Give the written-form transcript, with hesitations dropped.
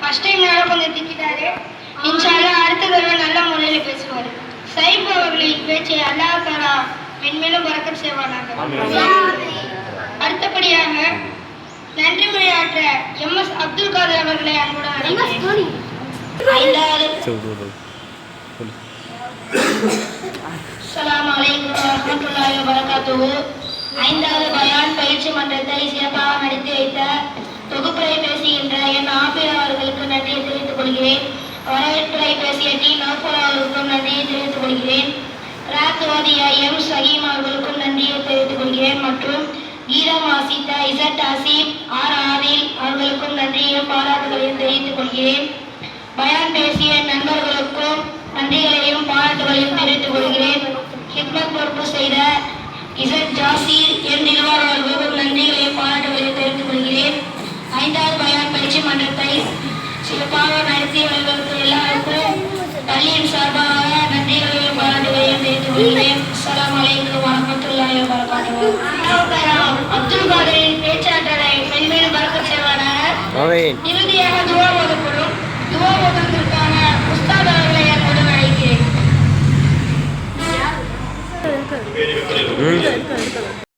First time கொஞ்சம் திட்டாரு. இன்ஷால்லா அடுத்த தடவை நல்ல முறையில் பேசுவார். சைஃப் அவர்களின் பேச்சை அல்லாஹ் தஆலா மென்மேலும் பரக்கத் செய்வானாக. அடுத்தபடியாக நன்றி உரையாற்ற எம்எஸ் அப்துல் காதர் அவர்களை அன்புடன் அழைக்கிறேன். அஸ்ஸலாமு அலைக்கும் வரஹ்மத்துல்லாஹி வபரகாத்துஹு. 5வது பயான் பயிற்சி மன்றத்தை சிறப்பாக நடத்தி வைத்த தொகுப்புரை பேசுகின்ற என் ஆபிர் அவர்களுக்கு நன்றியை தெரிவித்துக் கொள்கிறேன். வரவேற்புரை பேசிய டி நௌஃபல் அவர்களுக்கும் நன்றியை தெரிவித்துக் கொள்கிறேன். ராத் ஓதிய எம் ஷகீம் அவர்களுக்கும் நன்றியை தெரிவித்துக் கொள்கிறேன். மற்றும் கீதம் வாசித்த இசட் ஆசிப் ஆர் ஆதில் அவர்களுக்கும் நன்றியையும் பாராட்டுகளையும் தெரிவித்துக் கொள்கிறேன். பயான் பேசிய நண்பர்களுக்கும் நன்றிகளையும் பாராட்டுகளையும் தெரிவித்துக் கொள்கிறேன். ஹிக்மத் பொறுப்பு செய்த இசட் ஜாசீர் என் நிர்வாக அவர்களுக்கும் நன்றிகளையும் பாராட்டுகளையும் தெரிவித்துக் கொள்கிறேன். 5வது பயான் பயிற்சி மன்றத்தை சிறப்பாக நடத்தியவர்களுக்கு எல்லாருக்கும் பள்ளியின் சார்பாக நன்றிகளையும் பாராட்டுகளையும் தெரிவித்துக் கொள்கிறேன். அஸ்ஸலாமு அலைக்கும் வரஹ்மத்துல்லாஹி வபரகாத்துஹு. அப்துல் காதரின் பேச்சாற்றலை மென்மேலும் பரக்கத் செய்வானாக. இறுதியாக துஆ ஓதப்படும். துஆ ஓதுவதற்கு